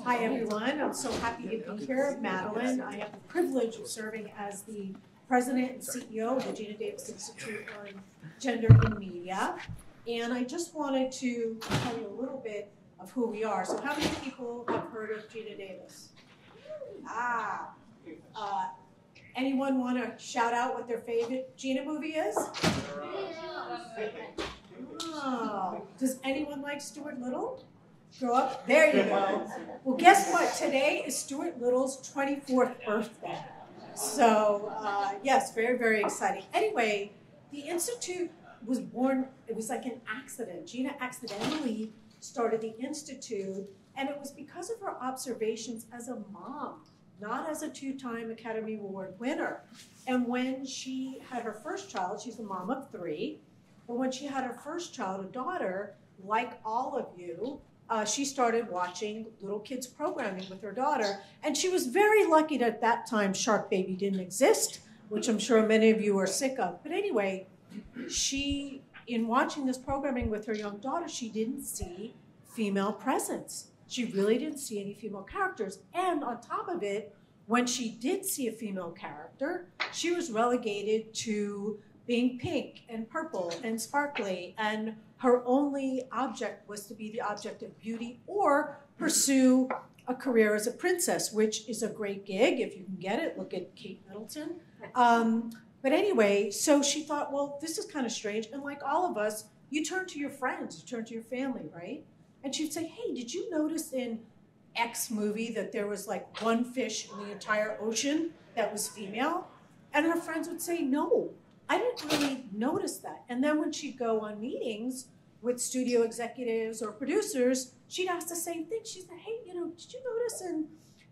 Hi everyone, I'm so happy to be here. Madeline, I have the privilege of serving as the president and CEO of the Gina Davis Institute on Gender in Media. And I just wanted to tell you a little bit of who we are. So how many people have heard of Gina Davis? Anyone want to shout out what their favorite Gina movie is? Oh, does anyone like Stuart Little? Grow up? There you go. Well, guess what? Today is Stuart Little's 24th birthday. So, yes, very, very exciting. Anyway, the Institute was born, it was like an accident. Gina accidentally started the Institute, and it was because of her observations as a mom, not as a two-time Academy Award winner. And when she had her first child, she's a mom of 3, but when she had her first child, a daughter, like all of you, she started watching little kids programming with her daughter, and she was very lucky that at that time Shark Baby didn't exist, which I'm sure many of you are sick of. But anyway, she, in watching this programming with her young daughter, she didn't see female presence. She really didn't see any female characters. And on top of it, when she did see a female character, she was relegated to being pink and purple and sparkly, and her only object was to be the object of beauty or pursue a career as a princess, which is a great gig if you can get it. Look at Kate Middleton. But anyway, so she thought, well, this is kind of strange. And like all of us, you turn to your friends, you turn to your family, right? And she'd say, hey, did you notice in X movie that there was like one fish in the entire ocean that was female? And her friends would say, no, I didn't really notice that. And then when she'd go on meetings with studio executives or producers, she'd ask the same thing. She said, hey, did you notice in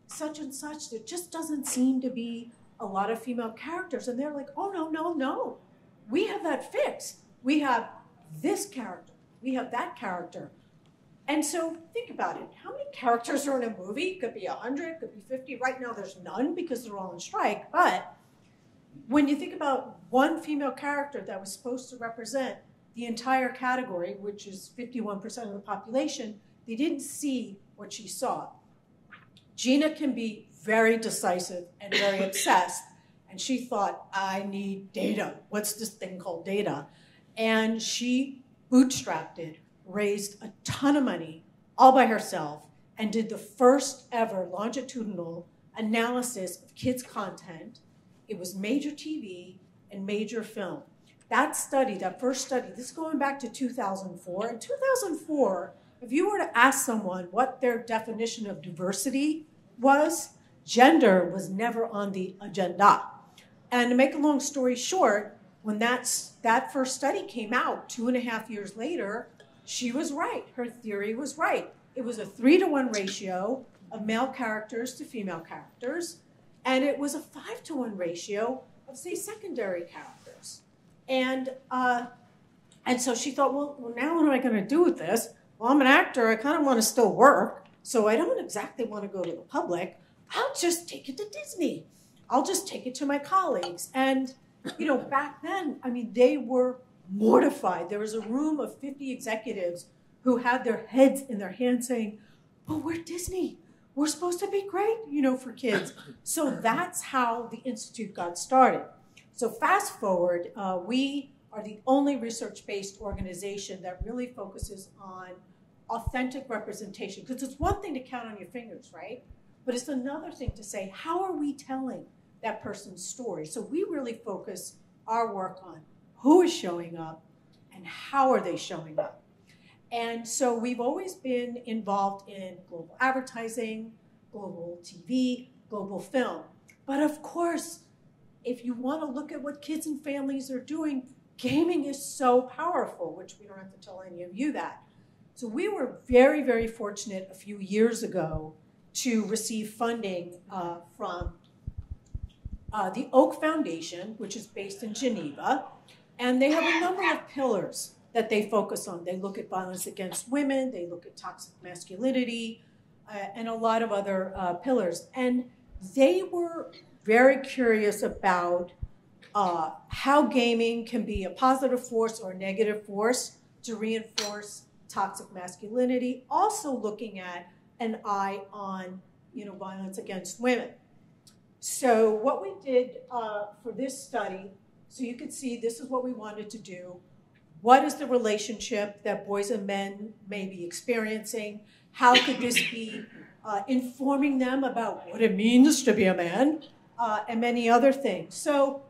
such and such, there just doesn't seem to be a lot of female characters? And they're like, oh, no. We have that fixed. We have this character. We have that character. And so think about it. How many characters are in a movie? Could be 100, could be 50. Right now there's none because they're all on strike. But when you think about one female character that was supposed to represent the entire category, which is 51% of the population, they didn't see what she saw. Gina can be very decisive and very obsessed, and she thought, I need data. What's this thing called data? And she bootstrapped it, raised a ton of money all by herself, and did the first ever longitudinal analysis of kids' content. It was major TV and major film. That study, that first study, this is going back to 2004. In 2004, if you were to ask someone what their definition of diversity was, gender was never on the agenda. And to make a long story short, when that first study came out 2.5 years later, she was right. Her theory was right. It was a 3-to-1 ratio of male characters to female characters. And it was a 5-to-1 ratio of, say, secondary characters. And so she thought, well, now what am I going to do with this? Well, I'm an actor. I kind of want to still work, so I don't exactly want to go to the public. I'll just take it to Disney. I'll just take it to my colleagues. And, back then, they were mortified. There was a room of 50 executives who had their heads in their hands saying, oh, we're Disney. We're supposed to be great, for kids. So that's how the Institute got started. So fast forward, we are the only research-based organization that really focuses on authentic representation. Because it's one thing to count on your fingers, right? But it's another thing to say, how are we telling that person's story? So we really focus our work on who is showing up and how are they showing up. And so we've always been involved in global advertising, global TV, global film. But of course, if you want to look at what kids and families are doing, gaming is so powerful, which we don't have to tell any of you that. So we were very, very fortunate a few years ago to receive funding from the Oak Foundation, which is based in Geneva. And they have a number of pillars that they focus on. They look at violence against women, they look at toxic masculinity, and a lot of other pillars. And they were very curious about how gaming can be a positive force or a negative force to reinforce toxic masculinity. Also looking at an eye on, violence against women. So what we did for this study, so you could see this is what we wanted to do. What is the relationship that boys and men may be experiencing? How could this be informing them about what it means to be a man, and many other things. So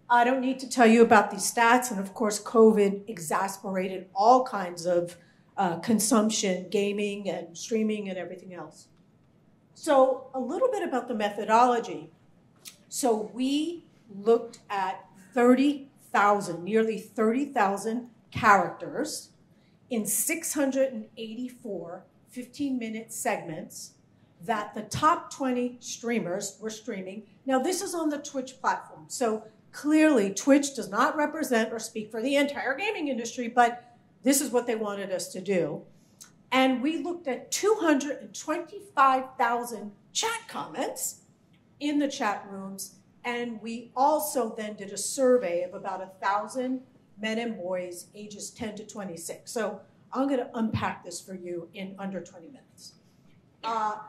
I don't need to tell you about these stats, and of course COVID exacerbated all kinds of consumption, gaming and streaming and everything else. So a little bit about the methodology. So we looked at 30,000, nearly 30,000 characters in 684 15-minute segments that the top 20 streamers were streaming. Now this is on the Twitch platform. So clearly Twitch does not represent or speak for the entire gaming industry, but this is what they wanted us to do. And we looked at 225,000 chat comments in the chat rooms. And we also then did a survey of about 1,000 men and boys ages 10 to 26. So I'm going to unpack this for you in under 20 minutes.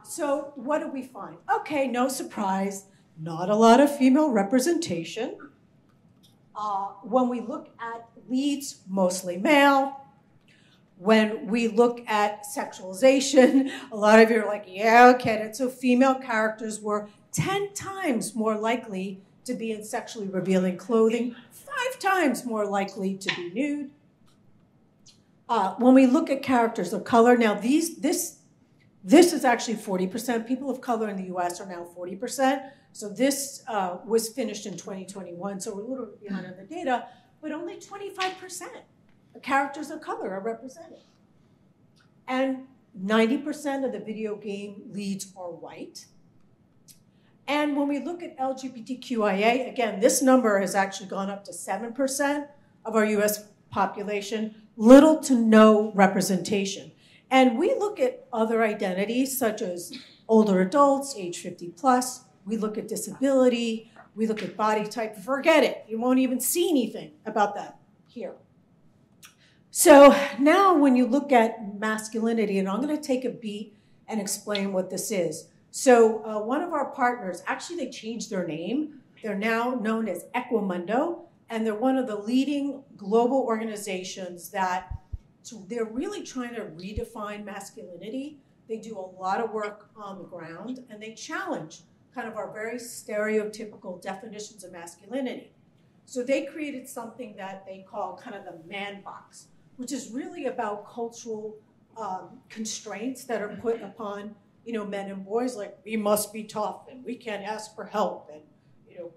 So what did we find? Okay, no surprise, not a lot of female representation. When we look at leads, mostly male. When we look at sexualization, a lot of you are like, yeah, okay. So female characters were 10 times more likely to be in sexually revealing clothing, 5 times more likely to be nude. When we look at characters of color, now this is actually 40%. People of color in the US are now 40%. So this was finished in 2021, so we're a little bit behind on the data, but only 25% of characters of color are represented. And 90% of the video game leads are white. And when we look at LGBTQIA, again, this number has actually gone up to 7% of our US population, little to no representation. And we look at other identities such as older adults, age 50 plus, we look at disability, we look at body type, forget it. You won't even see anything about that here. So now when you look at masculinity, and I'm going to take a beat and explain what this is. So one of our partners, actually they changed their name. They're now known as Equimundo, and they're one of the leading global organizations that, so they're really trying to redefine masculinity. They do a lot of work on the ground, and they challenge kind of our very stereotypical definitions of masculinity. So they created something that they call kind of the man box, which is really about cultural constraints that are put upon men and boys, like we must be tough and we can't ask for help and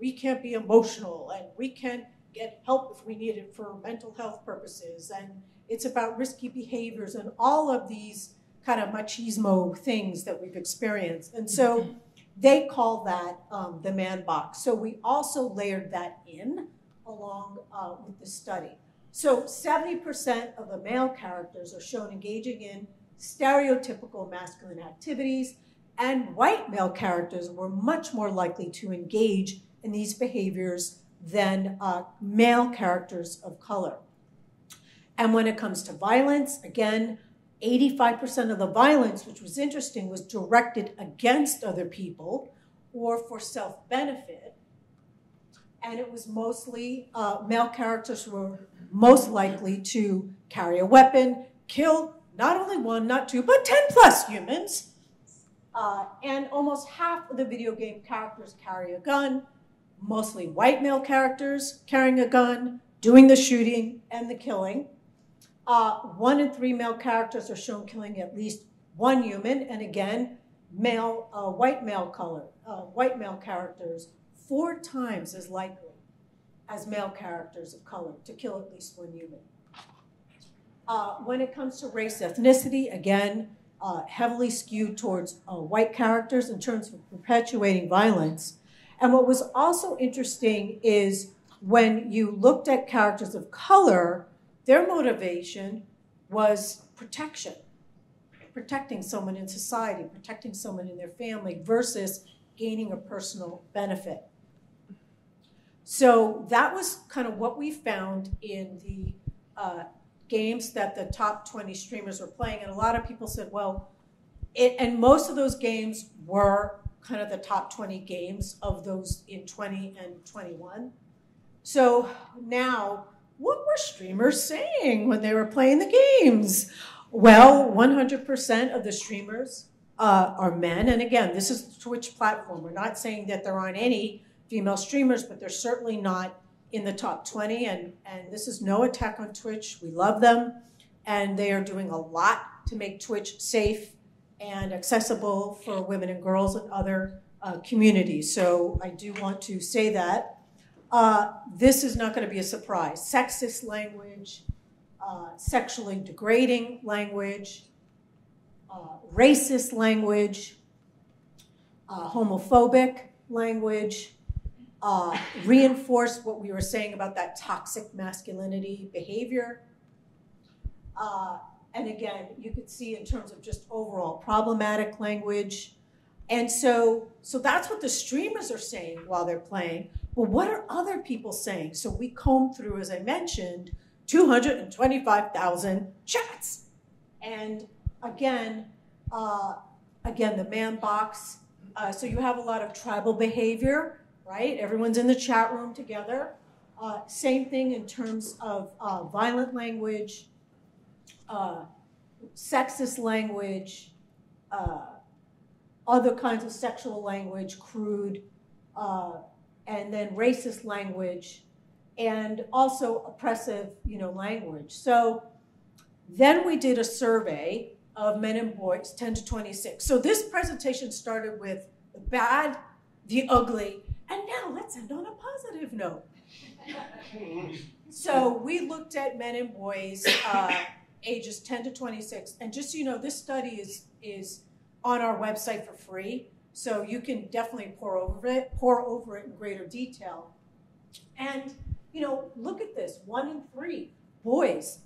we can't be emotional and we can't get help if we need it for mental health purposes. And it's about risky behaviors and all of these kind of machismo things that we've experienced. And so they call that the man box. So we also layered that in along with the study. So 70% of the male characters are shown engaging in stereotypical masculine activities, and white male characters were much more likely to engage in these behaviors than male characters of color. And when it comes to violence, again, 85% of the violence, which was interesting, was directed against other people or for self-benefit. And it was mostly male characters who were most likely to carry a weapon, kill not only 1, not 2, but 10 plus humans. And almost half of the video game characters carry a gun, mostly white male characters carrying a gun, doing the shooting and the killing. 1 in 3 male characters are shown killing at least 1 human, and again, white male characters 4 times as likely as male characters of color to kill at least 1 human. When it comes to race ethnicity, again, heavily skewed towards white characters in terms of perpetuating violence. And what was also interesting is when you looked at characters of color, their motivation was protection, protecting someone in society, protecting someone in their family versus gaining a personal benefit. So that was kind of what we found in the games that the top 20 streamers were playing. And a lot of people said, well, And most of those games were kind of the top 20 games of those in 20 and 21. So now, what were streamers saying when they were playing the games? Well, 100% of the streamers are men. And again, this is the Twitch platform. We're not saying that there aren't any female streamers, but they're certainly not in the top 20. And this is no attack on Twitch. We love them. And they are doing a lot to make Twitch safe and accessible for women and girls and other communities. So I do want to say that. This is not going to be a surprise. Sexist language, sexually degrading language, racist language, homophobic language, reinforce what we were saying about that toxic masculinity behavior. And again, you could see in terms of just overall problematic language. And so that's what the streamers are saying while they're playing. Well, what are other people saying? So we combed through, as I mentioned, 225,000 chats. And again, the man box. So you have a lot of tribal behavior, right? Everyone's in the chat room together. Same thing in terms of violent language, sexist language, other kinds of sexual language, crude, and then racist language, and also oppressive, language. So then we did a survey of men and boys, 10 to 26. So this presentation started with the bad, the ugly, and now let's end on a positive note. So we looked at men and boys ages 10 to 26, and just so you know, this study is on our website for free, so you can definitely pour over it in greater detail. And look at this: 1 in 3 boys,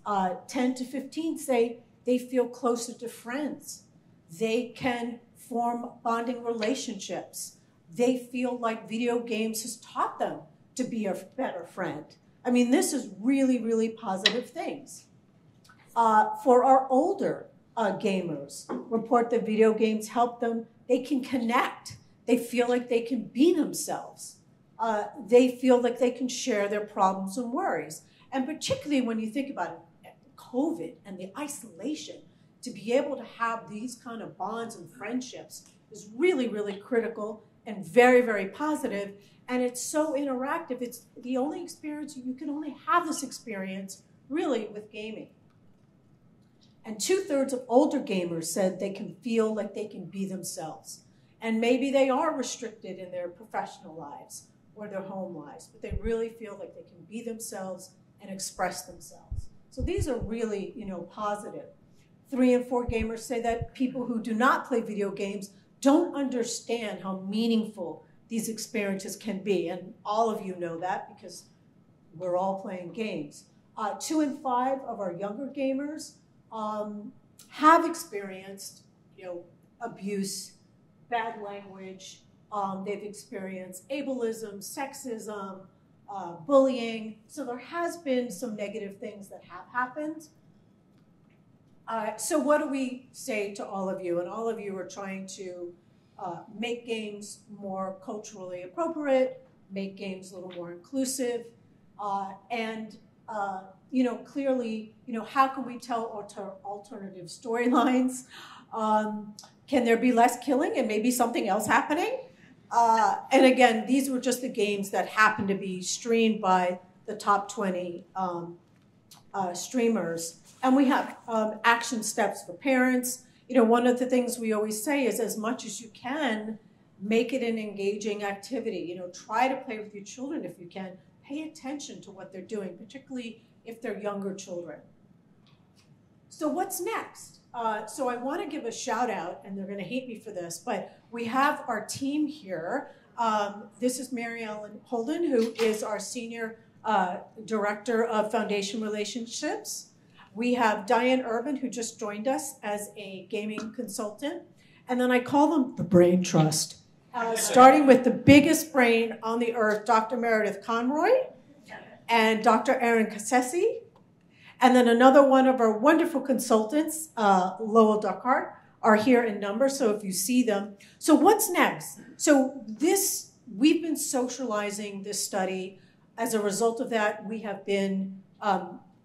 10 to 15, say they feel closer to friends. They can form bonding relationships. They feel like video games has taught them to be a better friend. I mean, this is really, really positive things. For our older gamers, report that video games help them. They can connect. They feel like they can be themselves. They feel like they can share their problems and worries. And particularly when you think about it, COVID and the isolation, to be able to have these kind of bonds and friendships is really, really critical and very, very positive. And it's so interactive. It's the only experience, you can only have this experience really with gaming. And 2/3 of older gamers said they can feel like they can be themselves. And maybe they are restricted in their professional lives or their home lives, but they really feel like they can be themselves and express themselves. So these are really, positive. 3 and 4 gamers say that people who do not play video games don't understand how meaningful these experiences can be. And all of you know that because we're all playing games. 2 and 5 of our younger gamers have experienced, abuse, bad language. They've experienced ableism, sexism, bullying. So there has been some negative things that have happened. So what do we say to all of you? And all of you are trying to make games more culturally appropriate, make games a little more inclusive, and clearly, how can we tell alternative storylines? Can there be less killing and maybe something else happening? And again, these were just the games that happened to be streamed by the top 20 streamers. And we have action steps for parents. One of the things we always say is, as much as you can, make it an engaging activity. Try to play with your children if you can. Pay attention to what they're doing, particularly if they're younger children. So what's next? So I want to give a shout out, and they're going to hate me for this, but we have our team here. This is Mary Ellen Holden, who is our Senior Director of Foundation Relationships. We have Diane Urban, who just joined us as a gaming consultant. And then I call them the Brain Trust, starting with the biggest brain on the earth, Dr. Meredith Conroy, and Dr. Aaron Cassesi. And then another one of our wonderful consultants, Lowell Duckhart, are here in number, so if you see them. So what's next? So we've been socializing this study. As a result of that, we have been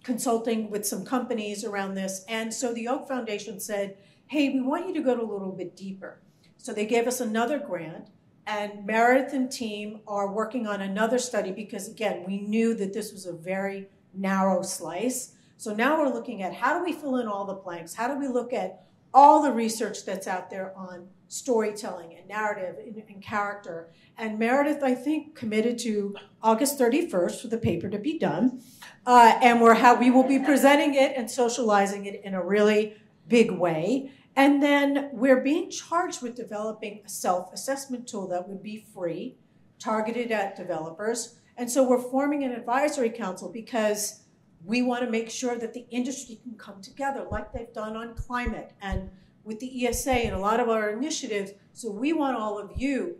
consulting with some companies around this. And so the Oak Foundation said, hey, we want you to go a little bit deeper. So they gave us another grant, and Meredith and team are working on another study because, again, we knew that this was a very narrow slice. So now we're looking at how do we fill in all the blanks? How do we look at all the research that's out there on storytelling and narrative and character? And Meredith, I think, committed to August 31st for the paper to be done. And we will be presenting it and socializing it in a really big way. And then we're being charged with developing a self-assessment tool that would be free, targeted at developers. And so we're forming an advisory council because we want to make sure that the industry can come together like they've done on climate and with the ESA and a lot of our initiatives. So we want all of you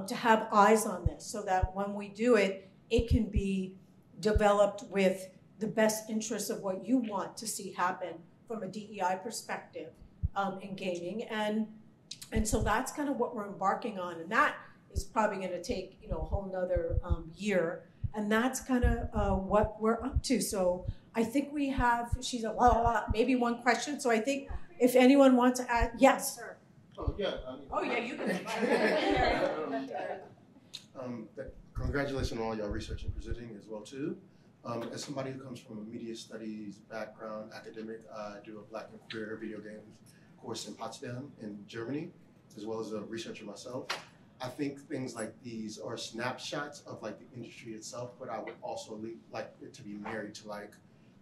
to have eyes on this so that when we do it, it can be developed with the best interests of what you want to see happen from a DEI perspective in gaming. And so that's kind of what we're embarking on. And that is probably going to take a whole nother year. And that's kind of what we're up to. So I think we have, maybe one question. So I think if anyone wants to add, yes, sir. Oh, yeah. You can. Congratulations on all your research and presenting as well, too. As somebody who comes from a media studies background, academic, I do a Black and Queer video games course in Potsdam in Germany, as well as a researcher myself. I think things like these are snapshots of like the industry itself, but I would also like it to be married to like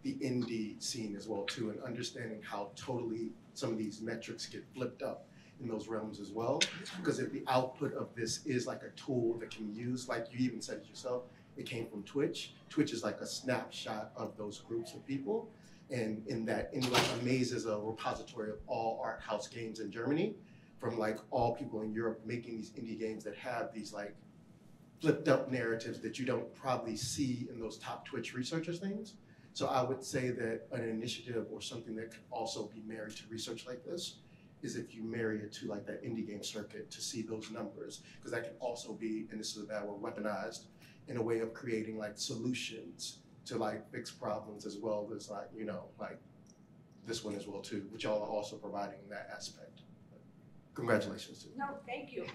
the indie scene as well too, and understanding how totally some of these metrics get flipped up in those realms as well. Because if the output of this is like a tool that can be used, like you even said it yourself, it came from Twitch. Twitch is like a snapshot of those groups of people. And in that, like Amaze is a repository of all art house games in Germany, from like all people in Europe making these indie games that have these like flipped up narratives that you don't probably see in those top Twitch researchers things. So I would say that an initiative or something that could also be married to research like this is if you marry it to like that indie game circuit to see those numbers, because that can also be, and this is a bad word, weaponized in a way of creating like solutions to like fix problems as well as like, like this one as well too, which y'all are also providing that aspect. Congratulations to you. No, thank you.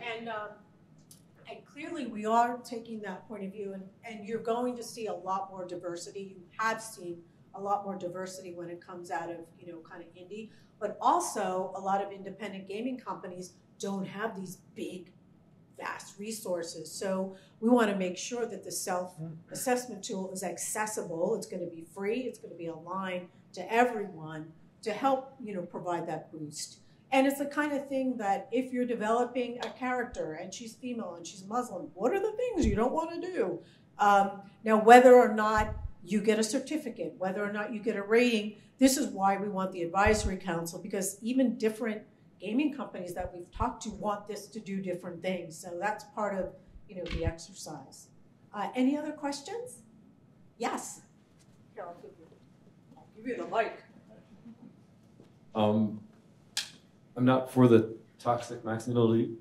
And clearly we are taking that point of view, and you're going to see a lot more diversity. You have seen a lot more diversity when it comes out of, kind of indie, but also a lot of independent gaming companies don't have these big, vast resources. So we want to make sure that the self-assessment tool is accessible. It's going to be free. It's going to be aligned to everyone to help, provide that boost. And it's the kind of thing that if you're developing a character and she's female and she's Muslim, what are the things you don't want to do? Now, whether or not you get a certificate, whether or not you get a rating, this is why we want the advisory council, because even different gaming companies that we've talked to want this to do different things. So that's part of, the exercise. Any other questions? Yes. Here, I'll give you the mic. I'm not for the toxic masculinity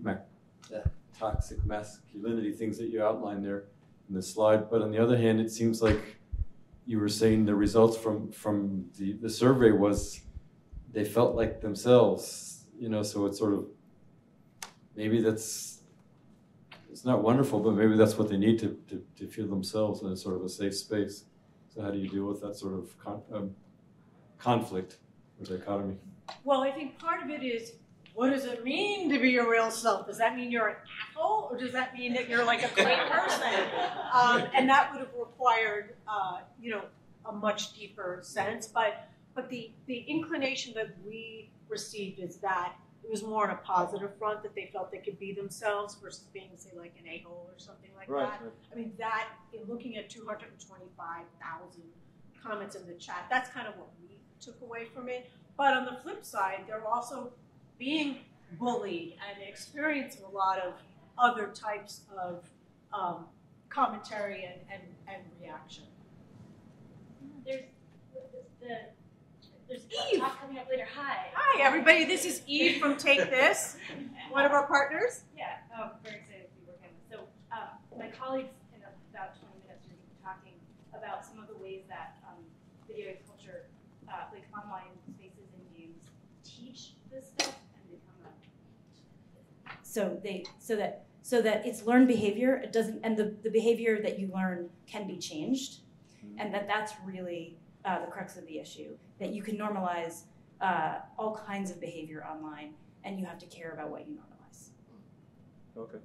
things that you outlined there in the slide, but on the other hand, it seems like you were saying the results from the survey was they felt like themselves, so it's sort of, maybe it's not wonderful, but maybe that's what they need to feel themselves in a sort of a safe space. So how do you deal with that sort of conflict or dichotomy? Well, I think part of it is, what does it mean to be your real self? Does that mean you're an asshole, or does that mean that you're like a great person? And that would have required, a much deeper sense. But the inclination that we received is that it was more on a positive front, that they felt they could be themselves versus being, say, like an a-hole or something like that. Right. I mean, that, in looking at 225,000 comments in the chat, that's kind of what we took away from it. But on the flip side, they're also being bullied and experiencing a lot of other types of commentary and reaction. There's There's Eve. talk coming up later. Hi. Hi, everybody. This is Eve from Take This, one of our partners. Yeah, very excited to be working with. So my colleagues in about 20 minutes are going to be talking about some of the ways that video game culture, like online spaces and games, teach this stuff and become so that it's learned behavior. It doesn't, and the behavior that you learn can be changed, and that's really the crux of the issue. That you can normalize all kinds of behavior online, and you have to care about what you normalize. Okay.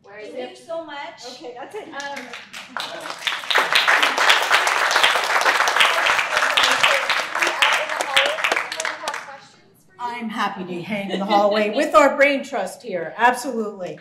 Where is it? So much. Okay, that's it. I'm happy to hang in the hallway with our brain trust here. Absolutely.